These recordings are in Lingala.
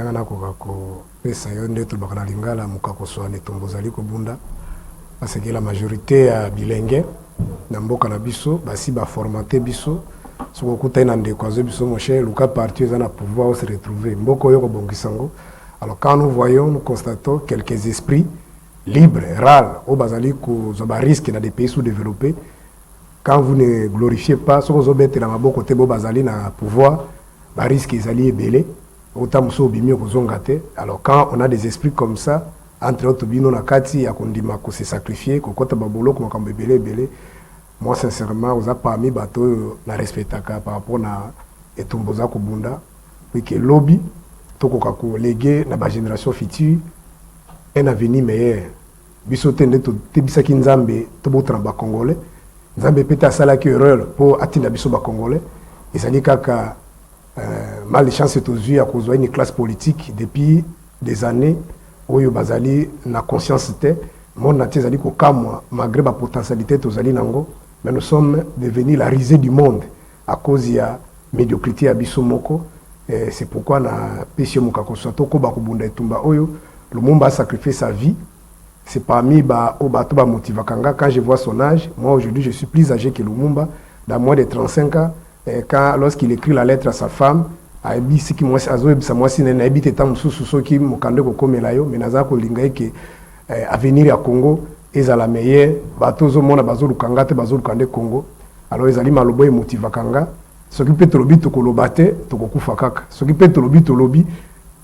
kanga ko ko pesa yo ndeto bakana lingala mukako soane tombozali ko bunda parce que la majorité ya bilingue na mboka na biso basi ba formaté biso soko kuta ina ndekwazo biso mon cher luka parti za na pouvoir se retrouver mboko yo ko bongisango. Alors quand nous voyons, nous constatons quelques esprits libres, rares, au bazali ko zoba risque dans des pays sous-développés. Quand vous ne glorifiez pas, ce que vous avez la mabo côté bo bazali na pouvoir, ba risque ezali ebele, autant muso bimio ko zongate. Alors quand on a des esprits comme ça, entre autres bino na kati ya kondima ko se sacrifier, ko kota babolo ko makambo ebele, moi sincèrement, vous a parmi bato na respectaka par rapport na etumboza ko bunda, puis que lobby tokoka ko léguer na ba génération future un avenir meilleur. Biso tende to tebisaki nzambe to botra ba congolais. Nzambe peta sala ki erreur pour atinda biso ba congolais. Ezali kaka malchance tozui ya kozwa une classe politique depuis des années oyo bazali na conscience te monde na tezali ko kamwa malgré ba potentialité tozali nango, mais nous sommes devenus la risée du monde à cause ya médiocrité ya biso moko. C'est pourquoi na pesio mukako soto ko ba kubunda etumba oyo Lumumba a sacrifié sa vie. C'est parmi ba obato ba motiva kanga. Quand je vois son âge, moi aujourd'hui je suis plus âgé que Lumumba, dans moins de 35 ans. Quand lorsqu'il écrit la lettre à sa femme, a ebi siki moi azo ebisa moi sine na ebite tam susu soki mukande ko komela yo menaza ko linga ke avenir ya Congo ezala meilleur bato zo mona bazolu kanga te bazolu kande Congo. Alors ezali malobo e motiva kanga. Ce qui peut te lobby to kolobate to kokufa kaka. Ce qui peut te lobby to lobby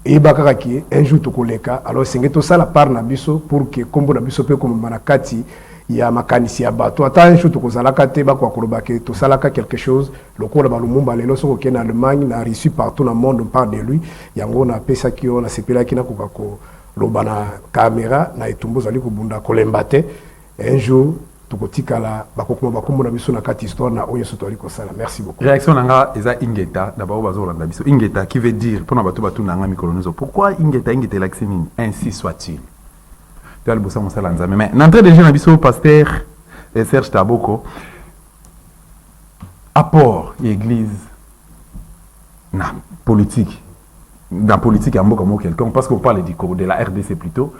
et bakaka ki un jour to koleka. Alors c'est to ça la part na biso pour que kombo na biso pe comme manakati ya makanisi ya bato ata un jour to kozalaka te ba ko kolobake to salaka quelque chose lokola ba Lumumba lelo soko ke na Allemagne na reçu partout dans le monde on parle de lui yango na pesa ki on a sepela ki na ko lobana caméra na etumbo zali ko bunda kolembate un jour tukotikala bakokuma bakombo na biso na kati histoire na oyo sotori ko sala. Merci beaucoup. Réaction nanga eza ingeta d'abord bazolanda biso ingeta qui veut dire pour na bato nanga mikolonozo pourquoi ingeta l'axémine ainsi soit-il tu as le bossa mosala nzame mais n'entrée de jeune biso pasteur Serge Taboko apport église na politique dans politique ya mboka mo quelqu'un parce qu'on parle de la RDC plutôt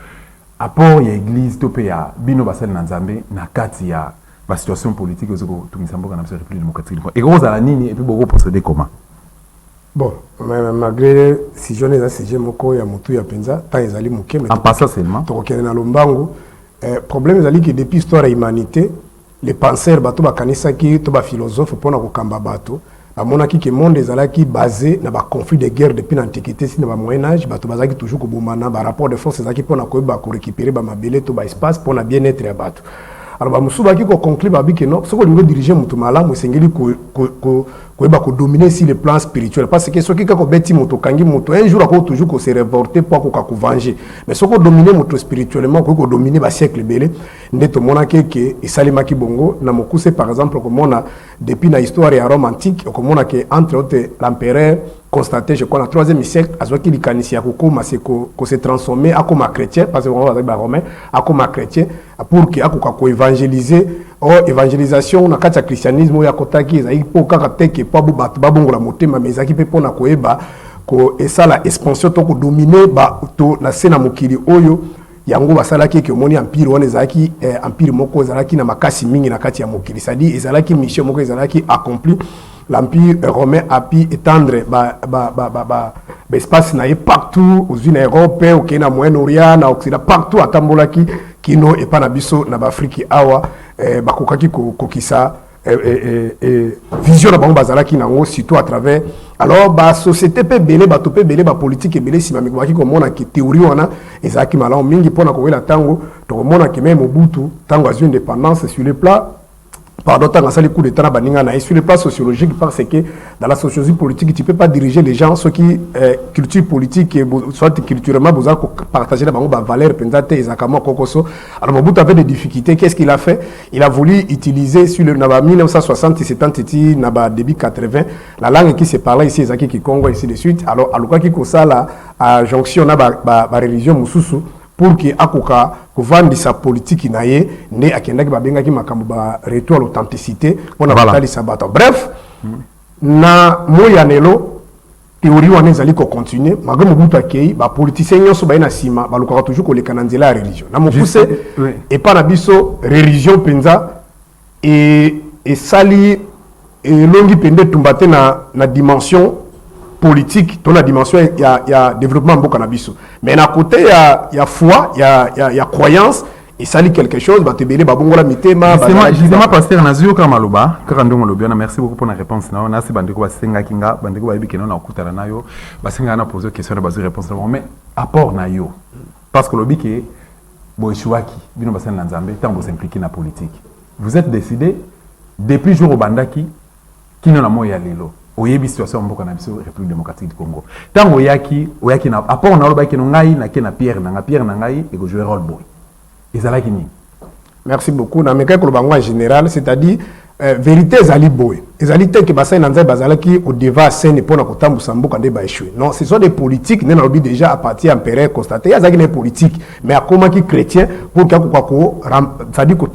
apport ya église to pe ya bino basali na nzambe na kati ya ba situation politique ozoko tumisa mboka na biso République démocratique et ko za la nini et puis boko procéder comment bon malgré si je ne sais pas moko ya mutu ya penza ta ezali muke mais en passant seulement to kokene na lombango problème ezali que depuis histoire ya humanité les penseurs bato bakanisa ki to ba philosophe pona ko kamba bato amonaki que monde ezalaki basé na ba conflit de guerre depuis l'antiquité si na ba moyen âge bato bazaki toujours ko bomana ba rapport de force ezalaki pona ko ba ko récupérer ba mabele to ba espace pona bien-être ya bato. Alors ba musubaki ko conclure ba biki no soko lingo diriger mutu malamu esengeli ko eba ko dominer sur le plan spirituel parce que soki kako beti mutu kangi mutu un jour ako toujours ko se révolter pour ko venger mais soko dominer mutu spirituellement ko dominer ba siècle belé ndeto monake ke esalimaki bongo na mokuse par exemple ko mona depuis na histoire ya Rome antique ko mona ke entre autres l'empereur constaté je crois na 3e siècle azoki likanisi ya kokoma se ko se transformer akoma chrétien parce que on va ba romain akoma chrétien pour que akoka ko évangéliser o évangélisation na kati ya christianisme ya kotaki ezaki po kaka teke po bato babongola motema mais ezaki pe pona koyeba ko esala expansion to ko dominer ba to na sena mokili oyo yango basalaki ke omoni empire wana ezalaki empire moko ezalaki na makasi mingi na kati ya mokili c'est-à-dire ezalaki mission moko ezalaki accompli. L'empire romain a pu étendre espace na partout aux unes européennes au Kenya Moyen-Orient na Occident partout à Tambolaki kino et pas na biso na Afrique awa bakokaki kokisa vision na bango bazalaki nango surtout à travers alors ba société pe belé ba topé belé ba politique belé sima mikobaki komona ki théorie wana ezaki malamu mingi pona ko wela tango to komona ki même Mobutu tango azui indépendance sur le plan pardon, tant que les coups d'état et sur le plan sociologique, parce que dans la sociologie politique, tu ne peux pas diriger les gens, ceux qui culture politique, soit culturellement, vous avez partagé la valeur, alors Mobutu avait des difficultés. Qu'est-ce qu'il a fait? Il a voulu utiliser sur le 1960, 70, début 80, la langue qui se parlait ici, Zaki qui Congo, ici de suite. Alors, à l'occasion qui ça la jonction na ba religion mususu. Pour que akoka kovandi sa politique naye ne akendaki babengaki makambo ba retour à l'authenticité pour na batali sabato bref na moyanelo théorie wana ezali ko continuer malgré Mobutu akei ba politiciens nyonso ba na sima ba lukaka toujours ko lekana nzela ya religion na mokuse et pas na biso religion penza et sali et longi pende tumbate na dimension politique dans la dimension il y a développement mboka na biso mais na côté il y a foi il y a croyance et ça lit quelque chose ba tebele ba bongola mitema justement pasteur Nazio Kamaloba karandongo lobiana merci beaucoup pour la réponse na on a se bandeko ba senga kinga bandeko ba ibikeno na okutana nayo ba senga na poser question na bazo réponse mais apport na yo parce que lobiki boishuaki bino ba senga nzambe tango s'impliquer na politique vous êtes décidé depuis jour au bandaki kino na moya lelo oyebi situation mboka na biso République démocratique du Congo tango oyaki na apport na lobaki no ngai na ke na Pierre na ngai et go jouer rôle boy. Merci beaucoup. Dans mes cas, en général, c'est-à-dire vérité ezali boy. Ezali te que bassin nanzai bazalaki au devant scène pour na kotambu sambo quand débat échoué. Non, ce sont des politiques né na déjà à partir empereur constaté. Yazaki des politiques, mais à comment qui chrétien pour qu'il c'est-à-dire ko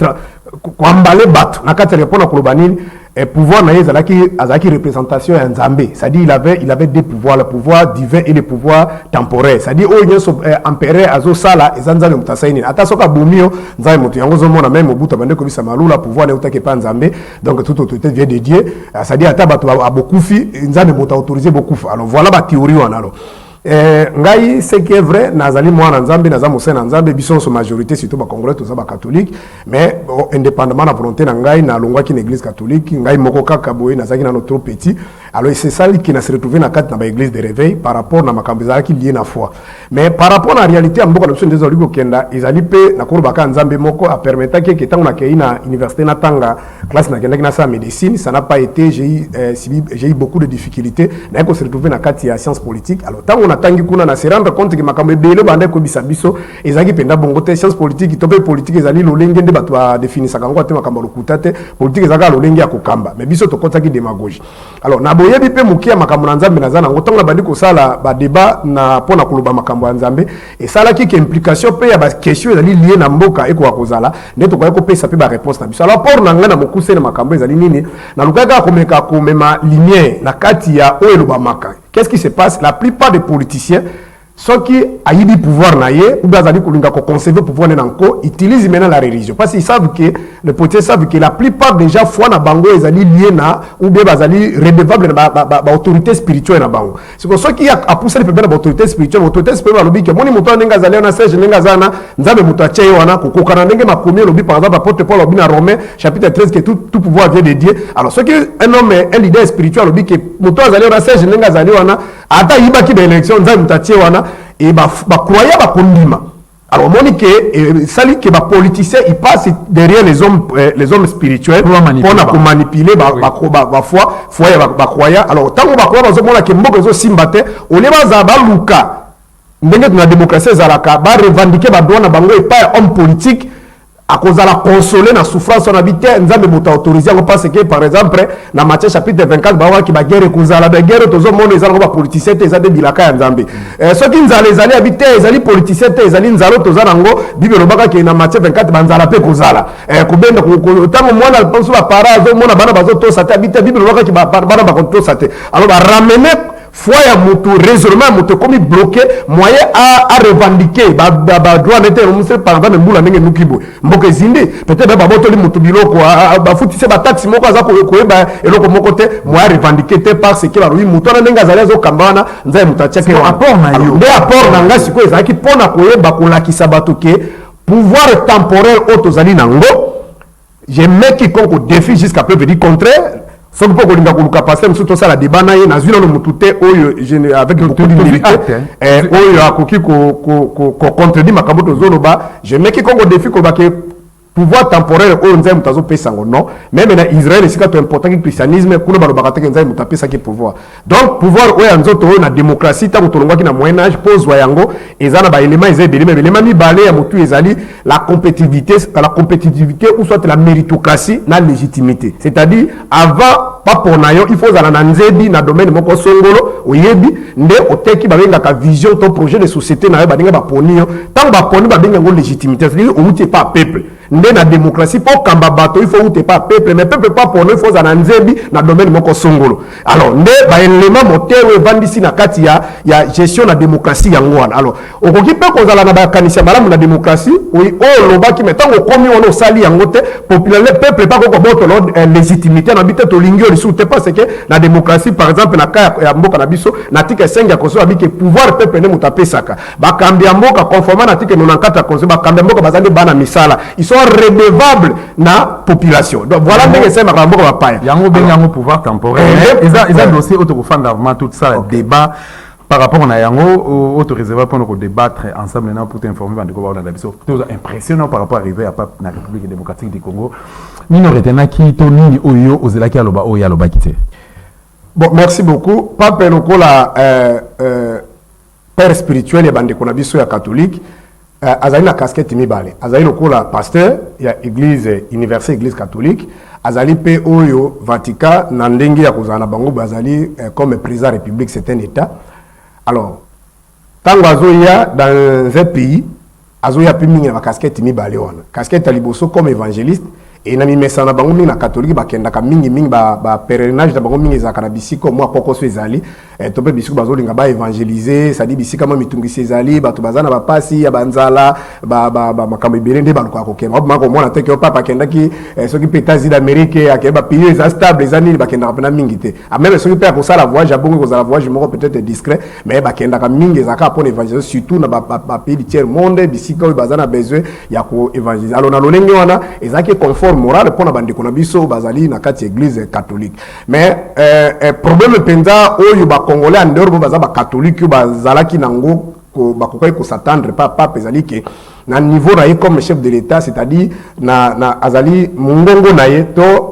emballer battre na kati répondre ko lobanini et pouvoir na ezalaki représentation ya Nzambe. C'est-à-dire il avait deux pouvoirs, le pouvoir divin et le pouvoir temporel. C'est-à-dire oh nyoso empereur azo sala ezanzale mutasaini. Ata soka bomio nzai mutu yango zo mona même obuta bande ko bisa malula pouvoir ne utake pa Nzambe. Donc toute autorité vient de Dieu. C'est-à-dire ata bato abokufi Nzambe mota autoriser beaucoup. Alors voilà ba théorie wana alors. Ngai ce qui est vrai nazali mwana Nzambe naza musena Nzambe biso so majorité surtout ba congolais tous ba catholique mais indépendamment de la volonté na ngai na longwa ki église catholique ngai moko kaka boye nazaki na trop petit alors c'est ça qui na se retrouver na kati na ba église de réveil par rapport na makambeza qui lié na foi mais par rapport à la réalité mboka na biso ndezo liko kenda ezali pe na ko baka Nzambe moko a permettre que tango na kei na université na tanga classe na kenda na sa médecine ça n'a pas été j'ai eu beaucoup de difficultés na ko se retrouver na kati ya sciences politiques alors tango na tangi kuna na se rendre compte que makambe bele bande ko bisabiso ezaki penda bongo te sciences politiques tope politique ezali lolenge nde bato a définir kango te makambo lokuta te politique ezaka lolenge ya kokamba mais biso to kotaki démagogie alors na boyebi pe mukia makambo na Nzambe nazana ngotonga bandi ko sala ba débat na pona kuluba makambo ya Nzambe et sala ki implication pe ya ba question ezali lié na mboka eko akozala ndeto kwa ko pesa pe ba réponse na biso alors pour na ngana mokuse na makambo ezali nini na lukaka komeka komema lumière na kati ya oyo ba maka. Qu'est-ce qui se passe? La plupart des politiciens, ceux qui ont du pouvoir, ou bien qui conserver le pouvoir, utilisent maintenant la religion. Parce qu'ils savent que, les politiciens savent que la plupart des gens, foi na bango, ils sont liés ou bien ils sont redevables à l'autorité spirituelle. C'est pour ça qu'il y a poussé les problèmes de l'autorité spirituelle. L'autorité spirituelle, c'est que si vous avez un serge, vous avez un par exemple, apôtre Paul dans Romains, chapitre 13, que tout pouvoir vient de Dieu. Alors, ce qui est un homme, un leader spirituel, que vous avez un serge, vous avez un ata yiba ki d'élection nza mutatie wana et ba croyant ba kondima alors monique sali que ba politiciens ils passent derrière les hommes spirituels pour manipuler ba foi ba croyant alors tango ba croyant bazo mona ke mboko zo simbate on est za ba luka ndenge na démocratie zalaka ba revendiquer ba droit na bango et pas homme politique à cause de la consoler la souffrance on habite Nzambe mota autorisé on pense que par exemple dans Matthieu chapitre 24 ba ki ba guerre kozala la guerre tozo monde ezala ba politicien te ezade bilaka ya Nzambe ceux qui nzala habite ezali politicien te ezali nzalo tozala ngo bible lobaka ke na Matthieu 24 banzala pe kozala kubenda tango mwana pense ba para zo mona bana bazo to sate habite bible lobaka ki bana ba konto sate alors ba ramener foi ya mutu raisonnement mutu comme bloqué moyen à revendiquer ba droit n'était remonté par exemple mbula ndenge nukibo mboke zindi peut-être ba botoli mutu biloko ba futise ba taxi moko aza ko ba eloko moko te moyen revendiquer te parce que ba lui mutu na ndenge azali zo kambana nzai mutu acheke rapport na yo nde rapport na ngasi ko ezaki pona koyeba kolakisa bato ke pouvoir temporel otozali nango je mets quiconque au défi jusqu'à preuve du contraire. Ce que vous avez passer, surtout ça la débat na na zuna no mutute oyo avec beaucoup d'humilité oyo akoki ko contredire makaboto zoloba je mets qui kongo défi ko ba ke pouvoir temporaire oyo nzai mutazo pesa ngo non même na Israël c'est quand important que christianisme kuna ba bakateke nzai mutapesa ki pouvoir donc pouvoir oyo nzoto oyo na démocratie ta kutolongwa ki na moyen âge pose wa yango ezana ba élément ezali élément mibale ya mutu ezali la compétitivité ou soit la méritocratie na légitimité c'est-à-dire avant papo na yo il faut zala na nzebi na domaine moko songolo oyebi nde oteki babenga ka vision to projet de société na yo baninga baponi yo tant baponi babenga ngo légitimité c'est-à-dire outi pas peuple nde na démocratie pour kamba bato il faut outi pas peuple mais peuple pas pour nous il faut zala na nzebi na domaine moko songolo alors nde ba élément moteur evandisi na kati ya gestion na démocratie yango wana alors okoki pe kozala na bakanisi malamu na démocratie oui o lobaki mais tant komi wana osali yango te populaire peuple pas ko boto légitimité na bité to lingio lisu te parce que la démocratie par exemple na ka ya mboka na biso na article 5 ya konso abiki pouvoir peuple ne mutapesaka bakambi ya mboka conformément na article 94 ya konso bakambi ya mboka bazali bana misala ils sont redevables na population donc voilà ndenge c'est ma mboka bapaya yango benga ngo pouvoir temporaire ils ont dossier autofondement tout ça débat par rapport à yango autorisé pour nous débattre ensemble pour t'informer bandeko ba na biso tout impressionnant par rapport arriver à la République démocratique du Congo nino retena ki to nini oyo ozelaki aloba oyo aloba kité. Bon, merci beaucoup. Pape Lokola, père spirituel et bandeko na biso ya catholique, azali na casquette mibale. Azali Lokola pasteur ya église universelle église catholique, azali pe oyo Vatican na ndenge ya kozana bango bazali comme président de la République, c'est un état. Alors, tango azoya dans un pays, azoya pe mingi na casquette mibale wana. Casquette ya liboso comme évangéliste et na mimesa na bango mingi na catholique bakenda ka mingi ba pèlerinage na bango mingi za kana bisiko moi poko so ezali to pe bisiko bazolinga ba évangéliser ça dit bisika moi mitungisi ezali bato bazana ba pasi ya banzala ba makambo ibelende ba lokako ke mako mona te ke papa kenda ki soki pe États-Unis d'Amérique akeba pays za stable ezani bakenda ka mingi te a même soki pe ko sala voyage abongo ko sala voyage moko peut-être discret mais bakenda ka mingi za ka pour évangéliser surtout na ba pays du tiers monde bisika bazana besoin ya ko évangéliser alors na lolenge wana ezaki confort moral pour na bandeko na biso bazali na kati église catholique mais problème penza oyo ba congolais en dehors baza ba catholique bazalaki nango ko bakokai ko s'attendre pas ezali ke na niveau na comme chef de l'état c'est-à-dire na azali mungongo na ye to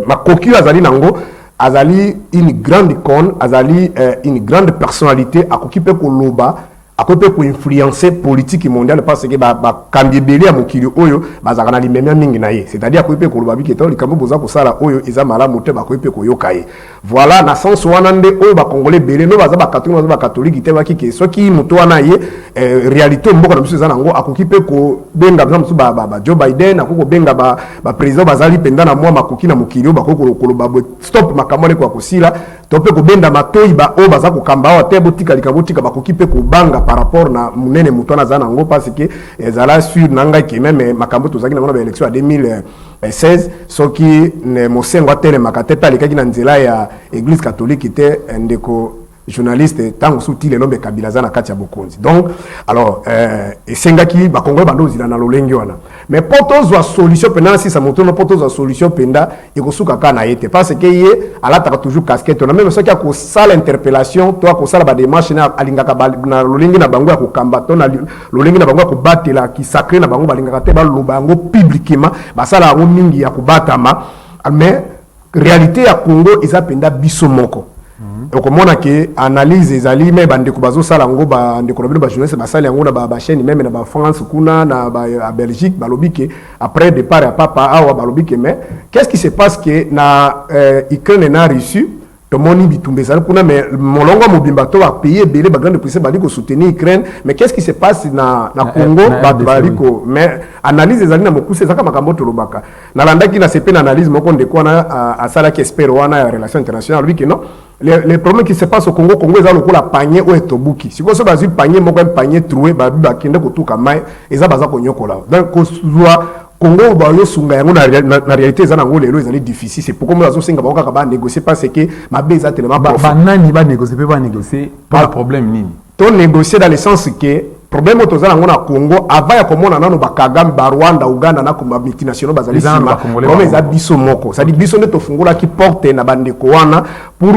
makoki azali nango azali une grande icône azali une grande personnalité akoki pe ko loba akope ko influencer politique mondiale parce que ba kambibeli ya mokili oyo bazaka na limemia mingi na ye c'est-à-dire akope ko lobabi keto likambo boza ko sala oyo eza malamu te bakope ko yoka ye voilà na sens wana nde oyo ba congolais belé no baza ba catholique baza ba catholique te baki ke soki muto wana ye réalité mboka na biso eza nango akokipe ko benga biso ba Joe Biden akoko benga ba président bazali penda na mwa makoki na mokili bakoko koloba stop makamole kwa kosila tope ko benda matoi ba o baza ko kamba wa te botika likabotika bakokipe ko banga par rapport na munene mutwana za nango parce que ezala sur nanga ki même makambo tozaki na mona élection à 2016 soki ne mosengo atele makateta alikaki na nzela ya église catholique était ndeko journaliste tango souti le lombe kabila za na kati ya bokonzi donc alors esengaki ba Congo bando zila na lolengi wana mais poto zo solution pena si ça montono poto zo solution penda ekosuka kana yete parce que ye alata toujours casquette on a même soki ko sala interpellation to ko sala ba démarche na alingaka na lolengi na bango ya ko kamba to na lolengi na bango ya ko batela ki sacré na bango balingaka te ba lobango publiquement ba sala ngo mingi ya ko batama mais réalité ya Congo isa penda biso moko okomona ke analyse ezali me bandeko bazo sala ngo bandeko na bino ba journaliste basali yango na ba chaîne même na ba France kuna na ba Belgique balobi ke après départ ya papa awa balobi ke mais qu'est-ce qui se passe que na Ukraine na Russie to moni bitumbe ezali kuna mais molongo mobimba to ba pays belé ba grande puissance bali ko soutenir Ukraine mais qu'est-ce qui se passe na Congo ba baliko mais analyse ezali na mokuse zaka makambo to lobaka na landaki na CP na analyse moko ndeko na asala ki espère wana ya relation internationale lui que non les problèmes qui se passent au Congo est le panier ou etobuki. Si vous avez un panier, un panier troué, bakende kotuka mai, eza baza konyokola. Donc Congo na réalité eza nango lelo ezali difficile. C'est pourquoi nous singa bakoka ba négocier parce que ma beza tellement ba nani ba négocier pas le problème nini. Ton négocier dans le sens que problème autoza nango na Congo avant ya komona nano ba Kagame ba Rwanda Uganda na kuma multinational bazali sima comme eza biso moko ça dit biso ne to fungola ki porte na bandeko wana pour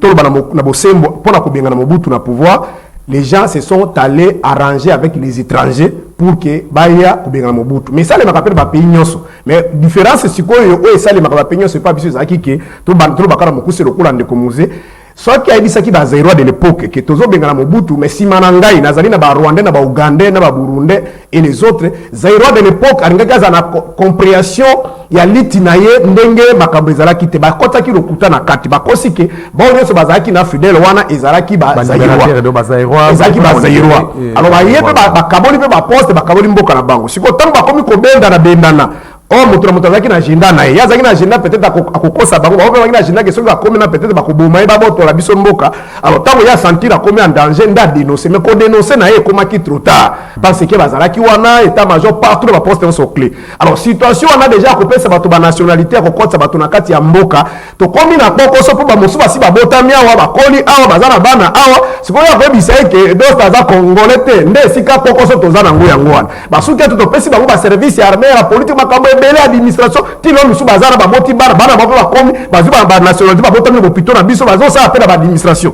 toloba na bosembo pona ko benga na Mobutu na pouvoir les gens se sont allés arranger avec les étrangers pour que baya ko benga na Mobutu mais ça les makapel ba pays nyonso mais différence sikoyo o ça les makapel nyonso pas biso za ki ke to bakara mokuse lokula ndeko muze soki ayebisaki ba Zaïrois de l'époque que tozobenga na Mobutu mais simana ngai nazali na ba Rwandais na ba Ougandais na ba Burundais et les autres Zaïrois de l'époque alingaki aza na compréhension ya liti na ye ndenge makambo ezalaki te bakotaki lokuta na kati bakosi ke bao nyonso bazalaki na fidèle wana ezalaki ba Zaïrois ezalaki ba Zaïrois alors baye mpe bakaboli mpe baposte bakaboli mboka na bango sikoyo ntango bakomi kobendana bendana moto na moto azalaki na agenda na ye azalaki na agenda peut-être akokosa bango bango bazalaki na agenda ke soki bakomi na peut-être bakoboma ye babotola biso mboka alors ntango ye asentir akomi en danger nde adénonce mais kodénonce na ye ekomaki trop tard parce que bazalaki wana état major partout na baposte nyonso clé alors situation wana déjà akopesa bato banationalité akokotisa bato na kati ya mboka tokomi na kokoso mpo bamosusu basi babotami awa bakoli awa baza na bana awa sikoyo akoyebisa ye ke doste aza congolais te nde esika kokoso toza nango yango wana basuki ete topesi bango baservice ya armée ya politique makambo ebele administration tilo misu bazana baboti bana bapo bakomi bazwi banationalité babotami bopito na biso bazosala mpe na baadministration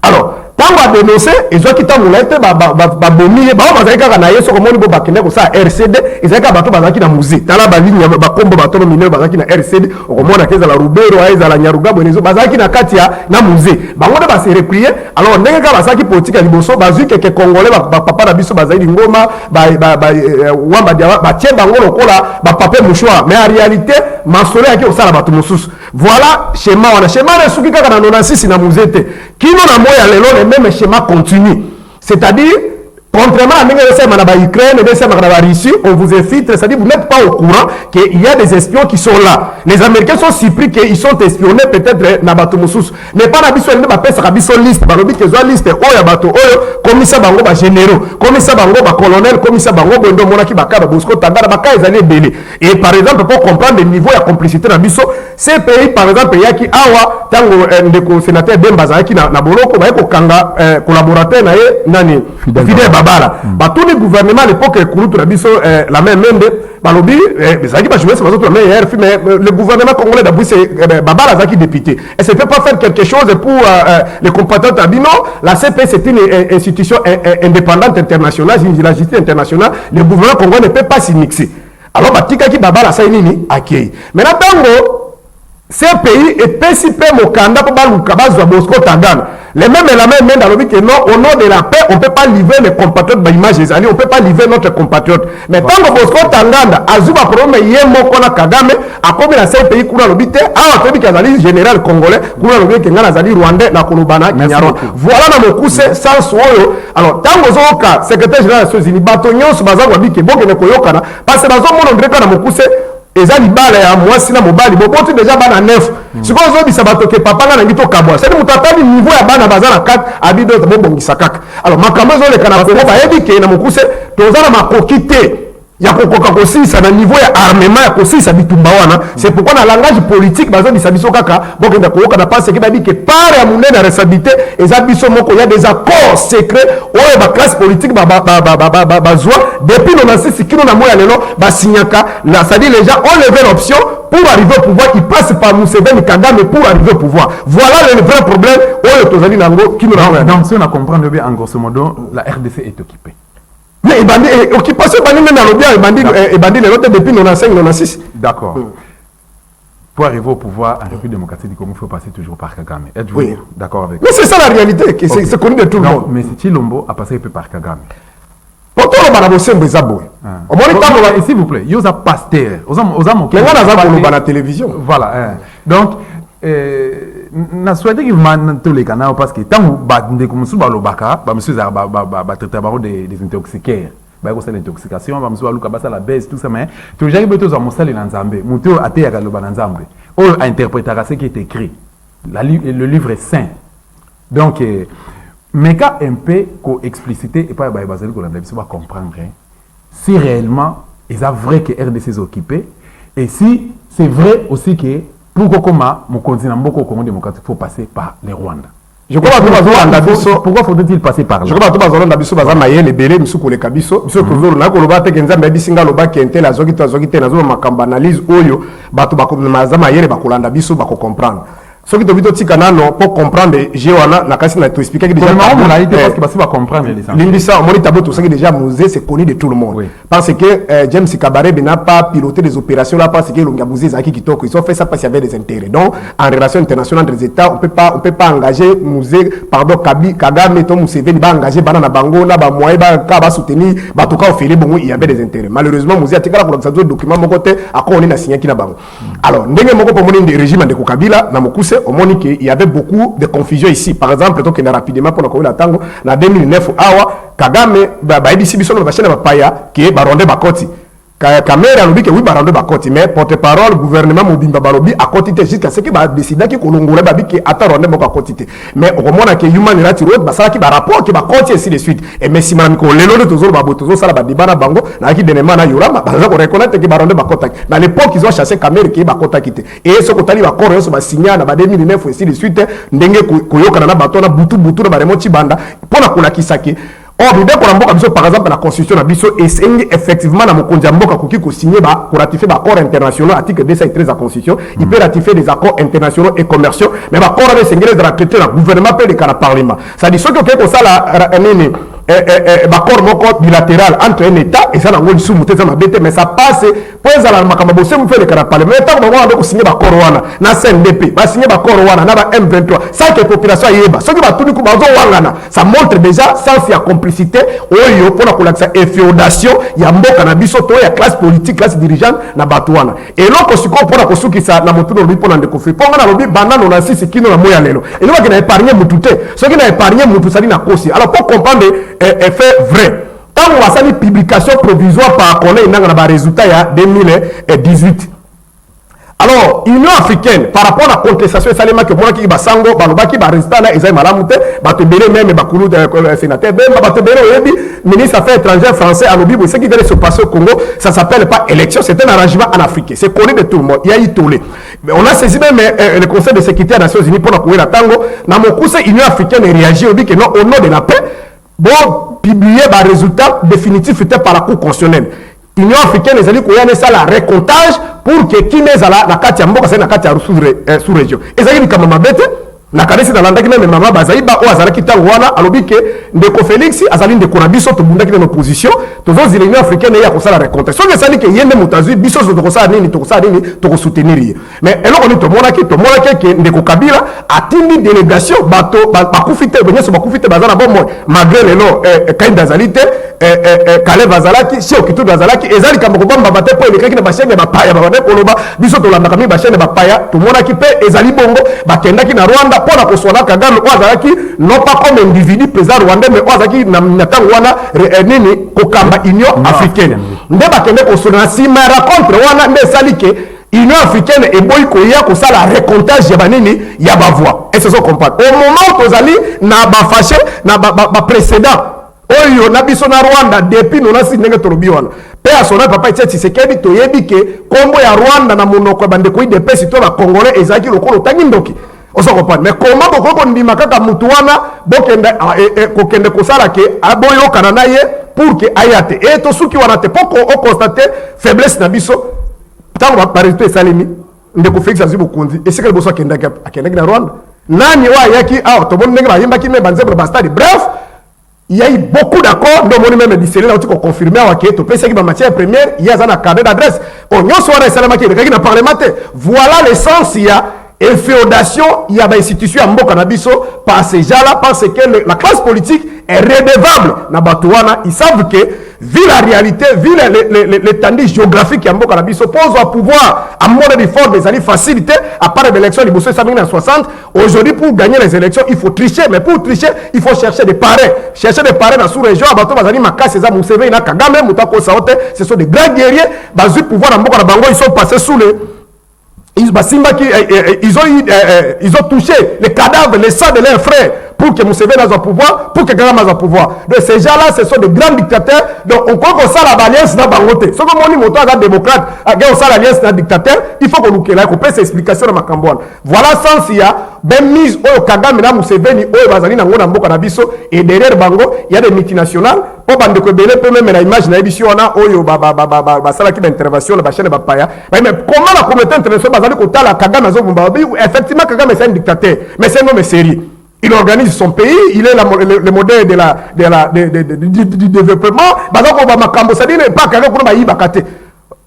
alors ntango adénonce ezwaki ntango na ye te babomi ye bao bazalaki kaka na ye soko omoni bo bakende kosala RCD ezalaki kaka bato bazalaki na musée tala baligne bakombo batono minene bazalaki na RCD okomona ke ezala Rubero ezala Nyarugabo enezo bazalaki na kati ya na musée bango nde base replie alors ndenge kaka basalaki politique ya liboso bazwi keke congolais bapapa na biso bazali ngoma wamba dia batie bango lokola bapapa mouchoir mais en réalité masolo yaki osala bato mosusu voilà schéma wana schéma na suki kaka na 96 na musée te kino na moya lelo le même schéma continue c'est-à-dire contrairement à l'Ukraine et à la Russie, on vous infiltre, c'est-à-dire vous n'êtes pas au courant qu'il y a des espions qui sont là. Les Américains sont surpris qu'ils sont espionnés peut-être na bato mosusu. Mais pas na biso ba pesa ka biso liste, ba lobi kezo liste oyo bato oyo komisa bango ba généraux, komisa bango ba colonel, komisa bango bondo monaki ba ka ba Bosco Tangara ba ka ezali belé. Et par exemple pour comprendre le niveau de complicité na biso, ces pays par exemple yaki awa tango ndeko sénateur Demba Zaki na boloko ba ko kanga collaborateur na ye nani Fidèle Babala. Tous les gouvernements à l'époque la même balobi ezaki ba jouer sur la meilleure mais le gouvernement congolais d'abord c'est Babala Zaki député. Et ça peut pas faire quelque chose pour les compatriotes abino. La CP c'est une institution indépendante internationale, une justice internationale. Le gouvernement congolais ne peut pas s'y mixer. Alors batika ki Babala ça nini accueil. Maintenant tango ces pays et PCP Mokanda pour baluka bazwa Bosco Tangana. Les mêmes et la même dans le but que non, au nom de la paix, on ne peut pas livrer les compatriotes par image des années, on ne peut pas livrer notre compatriote. Mais tant que Bosco Tanganda, Azuba Problème, Yemokona Kagame, a combien dans ces pays qu'on a l'obité, a un pays général congolais, qu'on a l'obité, qu'on a l'obité, Rwandais, la Kolobana, Kinyaro. Voilà dans le coup, c'est sans soyo. Alors, tant que Zoka, secrétaire général des Nations Unies, Batonyon, Subaza, Wabiki, Bogene Koyokana, parce que dans un monde, on a mon coup, eza libala ya mwasi na mobali boboti déjà bana 9 sikoyo zobisa bato ke papa nga nangi tokabwa c'est mutu atali niveau ya bana baza na 4 abido bobongisa kaka alors makambo ezoleka na kongo bayebi ke na mokuse toza na makoki te ya kokoka kosilisa na niveau ya armement ya kosilisa bitumba wana c'est pourquoi na langage politique bazobisa biso kaka bokenda koyoka na pense ke babi ke part ya munene ya responsabilité eza biso moko ya des accords secrets oyo ba classe politique bazwa depuis 96 kino na moya lelo basignaka là c'est-à-dire les gens ont levé l'option pour arriver au pouvoir ils passent par Museveni Kagame pour arriver au pouvoir voilà le vrai problème oyo tozali nango kino na moya donc si on a comprendre bien en grosso modo la RDC est occupée. Mais occupation bandi même dans le bien et bandi les autres depuis 95-96. D'accord. Pour arriver au pouvoir en République démocratique du Congo, il faut passer toujours par Kagame. Êtes-vous d'accord avec ça? Mais c'est ça la réalité, c'est connu de tout le monde. Mais si Chilombo a passé un peu par Kagame. Pourquoi on va bosser un zaboué? S'il vous plaît, il y a un pasteur. On a la télévision. Voilà. Donc, na souhaité que man tous les canaux parce que tant que comme sous balobaka ba monsieur ba traiter des intoxicaires ba ko c'est l'intoxication ba monsieur aluka ba ça la baisse tout ça mais toujours que tous en salle na nzambe muto ate ya kaloba na nzambe o interprétera ce qui est écrit le livre est saint donc mais quand un peu ko expliciter et pas ba bazali ko landa biso ba comprendre si réellement ils a vrai que RDC est occupé et si c'est vrai aussi que pourquoi mon continent beaucoup Congo démocratique faut passer par les Rwandais. Je crois que pourquoi faudrait-il passer par là? Je crois que tu vas biso baza mayele lebele misuko le kabiso biso toujours na ko loba te kenza mbebi singa loba kente la zoki te na zo makamba analyse oyo bato ba ko maza mayele ba kolanda biso ba ko comprendre. Ce qui est aussi canal pour comprendre, j'ai na kasi na to expliquer que déjà on a été parce que va comprendre les l'indissa on dit tableau tout ça que déjà musée c'est connu de tout le monde parce que James Kabarebe n'a pas piloté des opérations là parce que l'Ongabouzi Zaki Kitoko ils ont fait ça parce qu'il y avait des intérêts. Donc en relation internationale entre les États on peut pas engager musée pardon Kagame to Museveni ba engager bana na bango na ba moyen ba soutenir ba to ka offerer bon il y avait des intérêts. Malheureusement musée a tika la ça document mon côté à quoi on est signé qui na bango. Alors ndenge moko pour mon régime de Kabila na Mokuse au moins qu'il y avait beaucoup de confusion ici. Par exemple, donc rapidement pour la tango, en 2009, Kagame, Baïdisi Bisson, Bachene Bapaya, qui est baronde Bakoti. Kamera a dit que oui, baronde Bakoti, mais porte-parole, gouvernement Mobimba Balobi a quantité jusqu'à ce qu'il va décider que Kolongole Babi qui attend Ronde quantité. Mais au moment où Human Rights Road, ça qui va rapport qui va continuer ainsi de suite. Et mais si Mme Kolelo de toujours Babotozo, ça va débat Bango, n'a qui dénéma na Yorama, on reconnaît que baronde Bakota. Dans l'époque, ils ont chassé Kamera qui est Bakota quitté. Et ce qu'on t'a dit, d'accord, ils ont signé en 2009 ainsi de suite. Ndenge Koyoka na Batona, Butu, na Baremoti Banda, pour la Kulakisaki. Or, par exemple, la constitution de Bisso est effectivement dans mon Kondiamboka qui signé pour ratifier des accords internationaux, article 213 de la constitution. Il peut ratifier des accords internationaux et commerciaux, mais l'accord avec les de la traité, le gouvernement peut le parlement. Ça dit ce que ça l'accord bilatéral entre un État et ça n'a pas de mais ça passe pour la Makamabose, vous faites le parlement. Mais tant que vous signez l'accord, na CNDP, va signer l'accord, na M23, ça que la population yeba. Ce qui va tout du coup, ça montre déjà sans y complicité, oyo pour la féodation, il y a mboka na biso to ya classe politique, classe dirigeante na batouana. Et là ko siko pour la kosuki ça na motu no bi pour na découvrir. Pour na lobi banana na sisi kino na moya lelo. Et là qui na épargné mutute. Ce qui na épargné mutu ça na kosi. Alors pour comprendre effet vrai. Quand on va faire une publication provisoire par connaître un résultat il y a 2018. Alors, l'Union africaine, par rapport à la contestation, ça que moi qui basango, balobaki, résultat là, ils ont malamute, batebele même, bakoulou de sénateur, même, batebele oyebi, ministre des Affaires étrangères français, à l'obi, ce qui devait se passer au Congo, ça s'appelle pas élection, c'est un arrangement en Afrique. C'est connu de tout le monde. Il y a eu tollé. On a saisi même le Conseil de sécurité des Nations Unies pour la courir la tango. Dans mon conseil, l'Union africaine réagit, on dit que non, au nom de la paix, bon, publier le résultat définitif fait par la Cour constitutionnelle. L'Union africaine, les alliés, ça la récomptage pour que qui n'est à la carte Mboka, c'est la carte sous-région. Et ça y est, comme ma bête, la cadence dans l'andaki même maman Bazaïba, ou Azara qui Wana, alors que Ndeko Félix, Azaline de Konabiso, tout le monde qui est dans l'opposition, tous les l'Union africaine, il y a comme ça la récomptage. Sauf que ça dit que Yende Moutazu, Bisso, Tokosa, Nini, Tokosa, Nini, Toko soutenir. Mais alors on est tout le monde qui Ndeko Kabila a tenu délégation, bateau, Bakoufite, venir sur Bakoufite, Bazana, bon, moi, malgré les noms, Kain Dazalite, Kalev Azalaki, Chio Kitou Dazalaki, Ezali Kamokobam, Babate, pour les gens qui ne Bapaya, Babate, Poloba, Bisso, Tolandakami, Bachene, Bapaya, tout le monde qui paie, Ezali Bongo, Bakenda qui na Rwanda, pour la Koswana Kagame, Oazaki, non pas comme individu présent rwandais, mais Oazaki, Natangwana, Nini, Kokamba, Union africaine. Ndeba Kende Koswana, si ma raconte, Wana, Nesalike, Union africaine et Boykoya, comme ça, la récomptage, Yabanini, Yabavoa. Et c'est ce qu'on parle. Au moment où Ozali, n'a pas fâché, n'a pas précédent. Oyo na biso na Rwanda depuis nous na sinenge torobi wana pe asona papa tia Tshisekedi to yebi ke kombo ya Rwanda na monoko bande ko IDP sito ba congolais ezaki lokolo tangi ndoki oso comprendre mais comment ko ndima kaka mutu wana bokenda ko kende ko sala ke aboyo kanana ye pour que ayate et to suki wana te poko o constater faiblesse na biso tango ba résultat salimi ndeko Félix Azibo Konzi et c'est que boso kenda na Rwanda nani wa yaki to bon ndenge ba yimba ki me banze ba stade bref. Il y a eu beaucoup d'accords, donc on même dit là qu'on confirmé à Waketo, parce que ma matière première, il y a un carnet d'adresse. On y a soit un salamaki, il y a parlement. Voilà l'essence, il y a une féodation, il y a des institutions à Mbokanabiso, par ces gens-là, parce que la classe politique est redevable. Nabatouana, ils savent que, vu la réalité, vu l'étendue géographique à Mbokanabiso, pose au pouvoir, à mon avis, fort des années facilité, à part l'élection de Bousso 1960, aujourd'hui, pour gagner les élections, il faut tricher, mais pour tricher, il faut chercher des parrains. Chercher des parrains dans la sous-région, à Bato Bazani, Maka, César Mousseve, Ina Kagame, Moutako Saote, ce sont des grands guerriers, basés pouvoir à Mbokanabango, ils sont passés sous les. Ils ont touché les cadavres, les sangs de leurs frères pour que Museveni ait au pouvoir, pour que Kagame ait au pouvoir. Donc ces gens-là, ce sont de grands dictateurs. Donc on croit qu'on ça l'alliance dans Bangote. Ce que mon moto est démocrate, on ça l'alliance dans dictateur, il faut qu'on nous fasse ces explications dans ma cambouane. Voilà sans s'il y a ben mise au Kagame na Museveni au Bazali na ngona mboka na biso et derrière bango, il y a des multinationales. Au bande ko belé peut même la image na édition na oyo ba sala ki d'intervention la chaîne ba paya. Mais comment la communauté internationale Bazali ko tala Kagame azo bombabi effectivement Kagame c'est un dictateur, mais c'est un homme sérieux. Il organise son pays, il est le modèle du développement. Bazako ba makambo ça dit pas Kagame ko ba yibakate.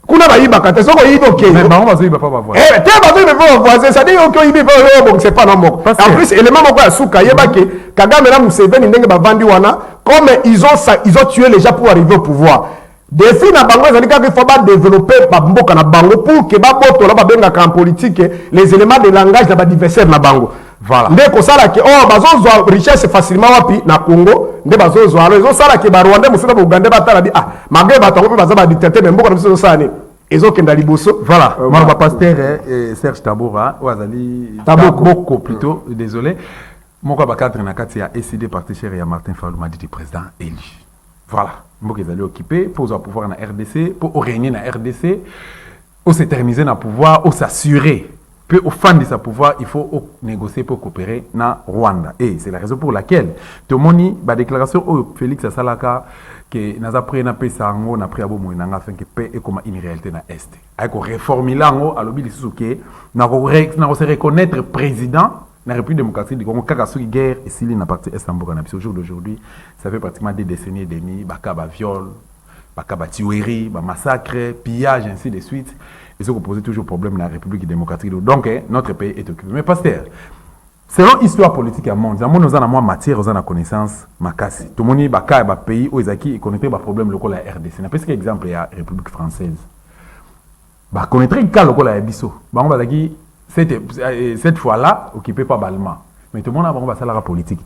Kuna ba yibakate soko yibo ke. Mais bango bazo yiba pas ba voir. Eh, te bazo yiba pas voir, ça dit OK yibi pas bon c'est pas non moko. En plus élément moko ya suka yeba ke Kagame na Museveni ndenge ba vandi wana comme ils ont tué les gens pour arriver au pouvoir. Défi na bango ezali kaka il faut ba développer ba mboka na bango pour que ba boto la ba benga en politique les éléments de langage na ba adversaire na bango. Voilà. Nde ko sala ke oh bazo zo richesse facilement wapi na Congo nde bazo zo alors ils sala ke ba Rwanda musina ba Uganda ba tala bi ah magwe ba tango baza ba dictateur mais mboka na biso sala ils ont kenda liboso. Voilà. Moi pasteur Serge Tabora Wazali Taboko plutôt désolé. Mon quoi cadre na kati ya SID parti cher ya Martin Fayulu m'a dit président élu. Voilà. Mboka ils allaient occuper pour avoir pouvoir na RDC, pour régner na RDC, pour s'éterniser na pouvoir, pour s'assurer que au fin de sa pouvoir, il faut négocier pour coopérer na Rwanda. Et c'est la raison pour laquelle Tomoni ba déclaration au Félix Salaka que n'a après na pesango na pris abo moinanga afin que paix et comme une réalité na est. Avec réformer lango à l'obi lisuke na se reconnaître président la République démocratique du Congo, Kakasuki guerre et s'il n'a parti Estambourg au jour d'aujourd'hui, ça fait pratiquement des décennies et demie, Bakaba viol, Bakaba tuerie, massacre, pillage, ainsi de suite. Et ça pose toujours problème dans la République démocratique. Donc, notre pays est occupé. Mais pasteur, selon l'histoire politique à monde, nous avons matière, nous avons connaissance, makasi. Tout le monde est un pays où ils connaissent des problèmes locaux à la RDC. N'importe quel exemple, il y a la République française. Bah, connaître un cas local à Bisso. Bah, on va dire cette fois-là, occupé par Balma. Mais tout le monde a un salaire politique.